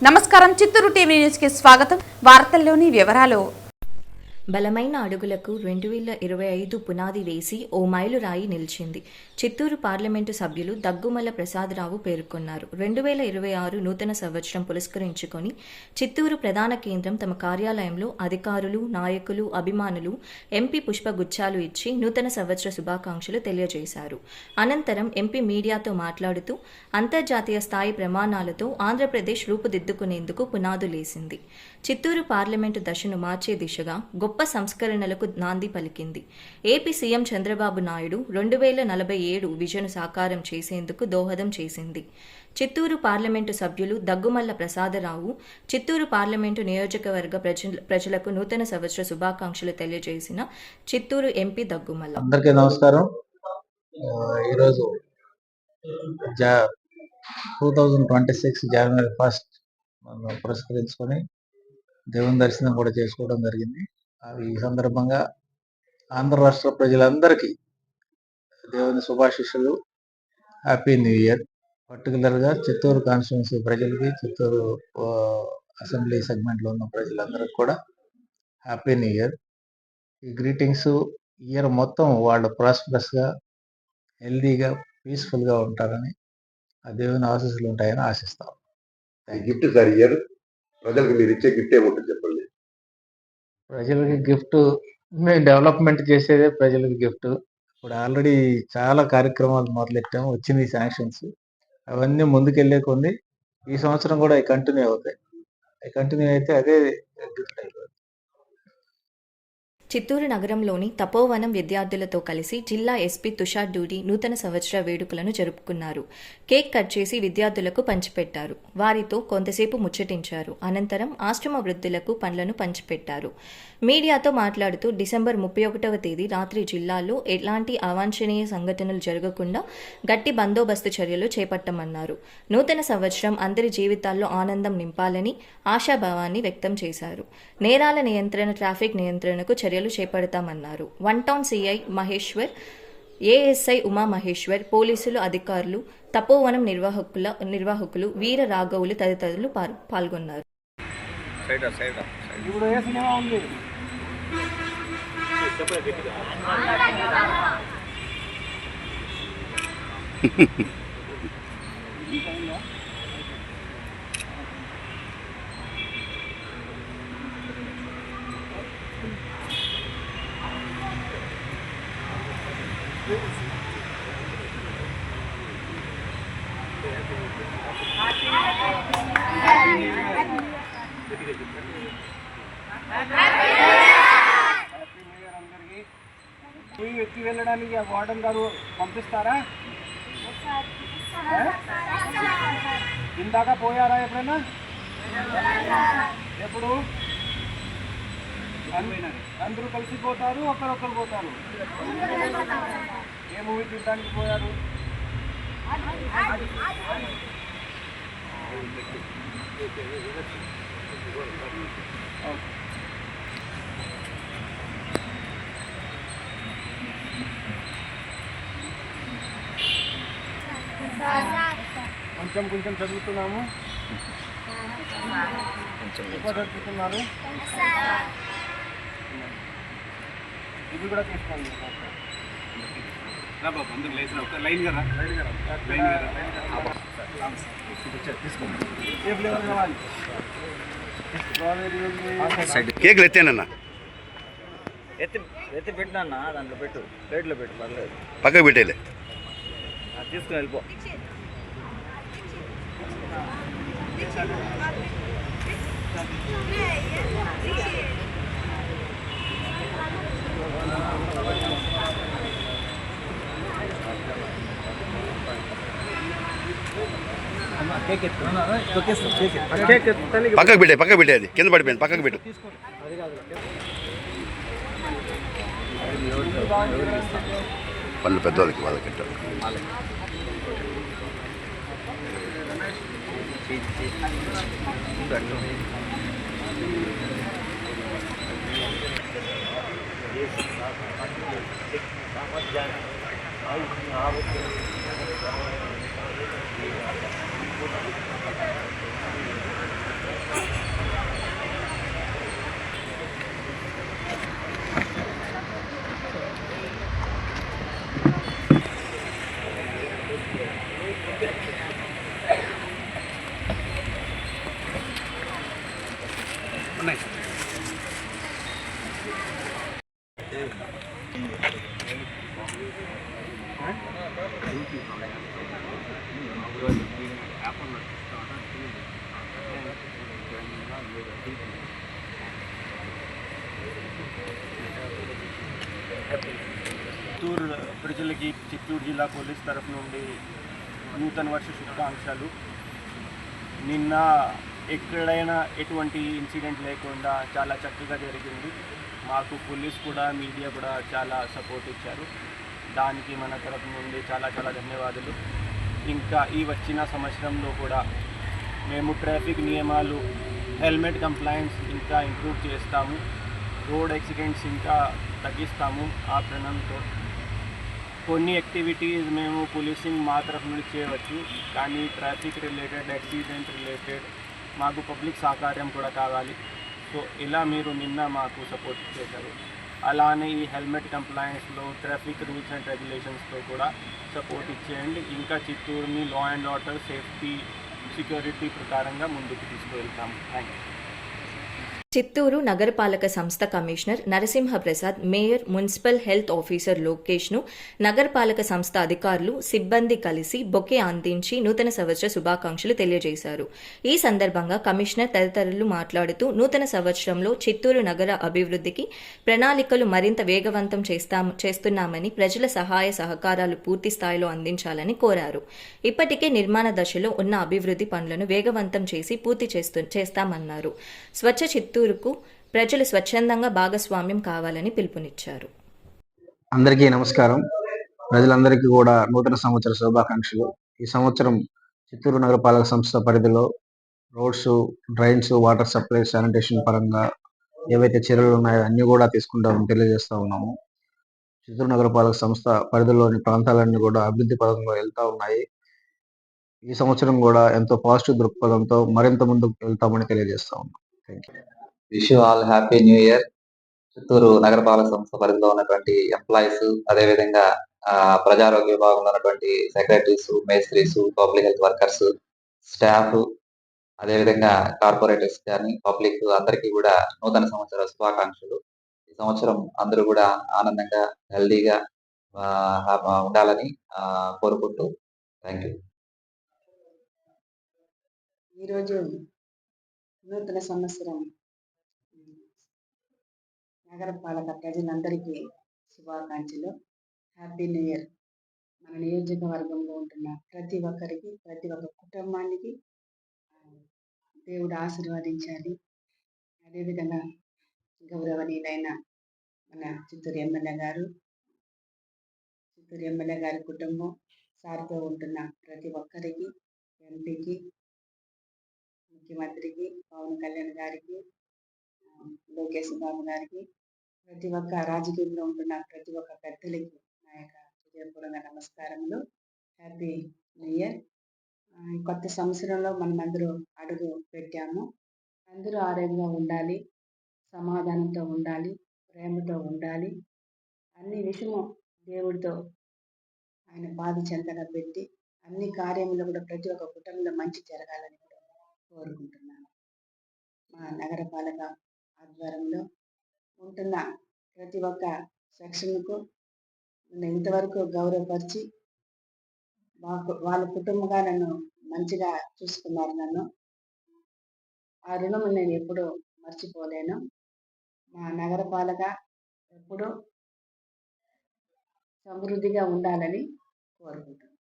నమస్కారం. Chittoor TV news కి స్వాగతం. వార్తల్లోని వివరాలు. బలమైన అడుగులకు 2025 పునాది వేసి ఓ మైలురాయి నిలిచింది. చిత్తూరు పార్లమెంటు సభ్యులు దగ్గుమల్ల ప్రసాదరావు పేర్కొన్నారు. 2026 నూతన సంవత్సరం పురస్కరించుకొని చిత్తూరు ప్రధాన కేంద్రం తమ కార్యాలయంలో అధికారులు, నాయకులు, అభిమానులు ఎంపీ పుష్పగుచ్చాలు ఇచ్చి నూతన సంవత్సర శుభాకాంక్షలు తెలియజేశారు. అనంతరం ఎంపీ మీడియాతో మాట్లాడుతూ అంతర్జాతీయ స్థాయి ప్రమాణాలతో ఆంధ్రప్రదేశ్ రూపుదిద్దుకునేందుకు పునాదులేసింది. చిత్తూరు పార్లమెంటు దశను మార్చే దిశగా గొప్ప సంస్కరణలకు నాంది పలికింది. AP CM Chandrababu Naidu 2047 vision సాకారం చేసేందుకు దోహదం చేసింది. చిత్తూరు పార్లమెంటు సభ్యులు దగ్గుమల్ల ప్రసాదరావు చిత్తూరు పార్లమెంటు నియోజకవర్గ ప్రజలకు నూతన సంవత్సర శుభాకాంక్షలు తెలియజేసిన చిత్తూరు ఎంపీ దగ్గుమల్ల. అందరికీ నమస్కారం. ఈరోజు 2026 జనవరి 1 మనం పురస్కరించుకొని దేవుని దర్శనం కూడా చేసుకోవడం జరిగింది. ఈ సందర్భంగా ఆంధ్ర రాష్ట్ర ప్రజలందరికీ దేవుని శుభాశీస్సులు, హ్యాపీ న్యూ ఇయర్. పర్టికులర్గా చిత్తూరు కాన్స్టిట్యున్సీ ప్రజలకి, చిత్తూరు అసెంబ్లీ సెగ్మెంట్లో ఉన్న ప్రజలందరికీ కూడా హ్యాపీ న్యూ ఇయర్. ఈ గ్రీటింగ్స్ ఇయర్ మొత్తం వాళ్ళు ప్రాస్పరస్గా, హెల్దీగా, పీస్ఫుల్గా ఉంటారని, ఆ దేవుని ఆశీస్సులు ఉంటాయని ఆశిస్తాం. గిఫ్ట్ సార్ ఇయర్ ప్రజలకు మీరు ఇచ్చే గిఫ్ట్ ఏముంటుంది చెప్పండి. ప్రజలకి గిఫ్ట్ మేము డెవలప్మెంట్ చేసేదే ప్రజలకి గిఫ్ట్. ఇప్పుడు ఆల్రెడీ చాలా కార్యక్రమాలు మొదలెట్టాము, వచ్చింది శాంక్షన్స్. అవన్నీ ముందుకెళ్లే కొన్ని ఈ సంవత్సరం కూడా కంటిన్యూ అవుతాయి. కంటిన్యూ అయితే అదే గిఫ్ట్ అయిపోతుంది. చిత్తూరు నగరంలోని తపోవనం విద్యార్థులతో కలిసి జిల్లా ఎస్పీ తుషార్ డూడి నూతన సంవత్సర వేడుకలను జరుపుకున్నారు. కేక్ కట్ చేసి విద్యార్థులకు పంచిపెట్టారు. వారితో కొంతసేపు ముచ్చటించారు. అనంతరం ఆశ్రమ వృద్ధులకు పండ్లను పంచిపెట్టారు. మీడియాతో మాట్లాడుతూ డిసెంబర్ 31వ తేదీ రాత్రి జిల్లాలో ఎలాంటి అవాంఛనీయ సంఘటనలు జరగకుండా గట్టి బందోబస్తు చర్యలు చేపట్టమన్నారు. నూతన సంవత్సరం అందరి జీవితాల్లో ఆనందం నింపాలని ఆశాభావాన్ని వ్యక్తం చేశారు. నేరాల నియంత్రణ, ట్రాఫిక్ నియంత్రణకు చర్యలు చేపడతామన్నారు. 1 town CI Maheshwar, ASI Umamaheshwar, పోలీసులు, అధికారులు, తపోవనం నిర్వాహకులు వీర రాఘవులు తదితరులు పాల్గొన్నారు. ఎక్కి వెళ్ళడానికి వార్డెన్ గారు పంపిస్తారా? ఇందాక పోయారా ఎప్పుడైనా? ఎప్పుడు? అందరూ కలిసిపోతారు, ఒకరొకరు పోతారు. ఏ మూవీ చూడడానికి పోయారు? కొంచెం చదువుతున్నాము. ఎక్కువ చదువుతున్నారు. ఇది కూడా తీసుకోండి. ఏ ఫ్లేవర్ కావాలి? కేకులు ఎత్తేనన్నా, ఎత్తి పెట్టినా దాంట్లో పెట్టు, ప్లేట్లో పెట్టు, పర్లేదు. పక్కకు పెట్టేలే, తీసుకుని వెళ్ళిపో. పక్కకు పెట్టే అది కింద పడిపోయింది, పక్కకు పెట్టు. పళ్ళు పెద్దవాళ్ళకి వాళ్ళకి ఉన్నాయి. చిత్తూరు ప్రజలకి చిత్తూరు జిల్లా పోలీస్ తరఫు నుండి నూతన వర్ష శుభాకాంక్షలు. నిన్న ఎక్కడైనా ఎటువంటి ఇన్సిడెంట్ లేకుండా చాలా చక్కగా జరిగింది. మాకు పోలీస్ కూడా మీడియా కూడా చాలా సపోర్ట్ ఇచ్చారు. దానికి మన తరఫు నుండి చాలా చాలా ధన్యవాదాలు. ఇంకా ఈ వచ్చిన సంవత్సరంలో కూడా మేము ట్రాఫిక్ నియమాలు, హెల్మెట్ కంప్లైన్స్ ఇంకా ఇంప్రూవ్ చేస్తాము. రోడ్ యాక్సిడెంట్స్ ఇంకా తగ్గిస్తాము. ఆ ప్రణంతో కొన్ని యాక్టివిటీస్ మేము పోలీసింగ్ మా తరఫు నుండి చేయవచ్చు, కానీ ట్రాఫిక్ రిలేటెడ్, యాక్సిడెంట్ రిలేటెడ్ మాకు పబ్లిక్ సహకారం కూడా కావాలి. సో ఇలా మీరు నిన్న మాకు సపోర్ట్ చేశారు. అలానే ఈ హెల్మెట్ కంప్లైన్స్లో, ట్రాఫిక్ రూల్స్ అండ్ రెగ్యులేషన్స్లో కూడా సపోర్ట్ ఇచ్చేయండి. ఇంకా చిత్తూరుని law and order, safety, security ప్రకారంగా ముందుకు తీసుకువెళ్తాము. Thank you. చిత్తూరు నగరపాలక సంస్థ commissioner Narasimhaprasad, mayor, municipal health officer లోకేష్ను నగరపాలక సంస్థ అధికారులు, సిబ్బంది కలిసి బొకే అందించి నూతన సంవత్సర శుభాకాంక్షలు తెలియజేశారు. ఈ సందర్భంగా కమిషనర్ తదితరులు మాట్లాడుతూ నూతన సంవత్సరంలో చిత్తూరు నగర అభివృద్ధికి ప్రణాళికలు మరింత వేగవంతం చేస్తున్నామని, ప్రజల సహాయ సహకారాలు పూర్తి స్థాయిలో అందించాలని కోరారు. ఇప్పటికే నిర్మాణ దశలో ఉన్న అభివృద్ధి పనులను వేగవంతం చేసి పూర్తి చేస్తామన్నారు. స్వచ్ఛ చిత్తూరుకు ప్రజలు స్వచ్ఛందంగా భాగస్వామ్యం కావాలని పిలుపునిచ్చారు. అందరికీ నమస్కారం. ప్రజలందరికీ కూడా నూతన సంవత్సర శుభాకాంక్షలు. ఈ సంవత్సరం చిత్తూరు నగరపాలక సంస్థ పరిధిలో roads, drains, water supply, sanitation పరంగా ఏవైతే చర్యలు ఉన్నాయో అన్నీ కూడా తీసుకుంటామని తెలియజేస్తా ఉన్నాము. చిత్తూరు నగరపాలక సంస్థ పరిధిలోని ప్రాంతాలన్నీ కూడా అభివృద్ధి పదంలో వెళ్తా ఉన్నాయి. ఈ సంవత్సరం కూడా ఎంతో పాజిటివ్ దృక్పథంతో మరింత ముందుకు వెళ్తామని తెలియజేస్తా ఉన్నాం. Thank you. Wish you all happy new year. Chittoor నగరపాలక సంస్థ పరిధిలో ఉన్నటువంటి ఎంప్లాయీస్, అదేవిధంగా ప్రజారోగ్య విభాగంలో ఉన్నటువంటి సెక్రటరీస్, మేస్త్రీస్, పబ్లిక్ హెల్త్ వర్కర్స్, స్టాఫ్, అదేవిధంగా కార్పొరేటర్స్ కానీ పబ్లిక్ అందరికీ కూడా నూతన సంవత్సర శుభాకాంక్షలు. ఈ సంవత్సరం అందరూ కూడా ఆనందంగా, హెల్దీగా ఉండాలని కోరుకుంటూ థ్యాంక్ యూ. ఈరోజు నూతన సంవత్సరం నగరపాలక ప్రజలందరికీ శుభాకాంక్షలు. Happy new year. మన నియోజకవర్గంలో ఉంటున్న ప్రతి ఒక్కరికి, ప్రతి ఒక్క కుటుంబానికి దేవుడు ఆశీర్వదించాలి. అదేవిధంగా గౌరవనీయులైన మన చిత్తూరు ఎమ్మెల్యే గారి కుటుంబం, సార్తో ఉంటున్న ప్రతి ఒక్కరికి, ఎంపీకి, ముఖ్యమంత్రికి, పవన్ కళ్యాణ్ గారికి, లోకేష్ బాబు గారికి, ప్రతి ఒక్క రాజకీయంలో ఉంటున్న ప్రతి ఒక్క పెద్దలకి నా యొక్క హృదయపూర్వక నమస్కారములు. Happy new year. కొత్త సంవత్సరంలో మనం అందరూ అడుగు పెట్టాము. అందరూ ఆరోగ్యంగా ఉండాలి, సమాధానంతో ఉండాలి, ప్రేమతో ఉండాలి. అన్ని విషయము దేవుడితో ఆయన పాద చెంతగా పెట్టి అన్ని కార్యములు కూడా ప్రతి ఒక్క కుటుంబంలో మంచి జరగాలని కూడా కోరుకుంటున్నాను. మా నగరపాలక ఆధ్వర్యంలో ఉంటున్న ప్రతి ఒక్క సెక్షన్కు ఇంతవరకు గౌరవపరిచి వాళ్ళ కుటుంబంగా నన్ను మంచిగా చూసుకున్నారు. నన్ను ఆ రుణం నేను ఎప్పుడూ మర్చిపోలేను. మా నగరపాలక ఎప్పుడూ సమృద్ధిగా ఉండాలని కోరుకుంటున్నాను.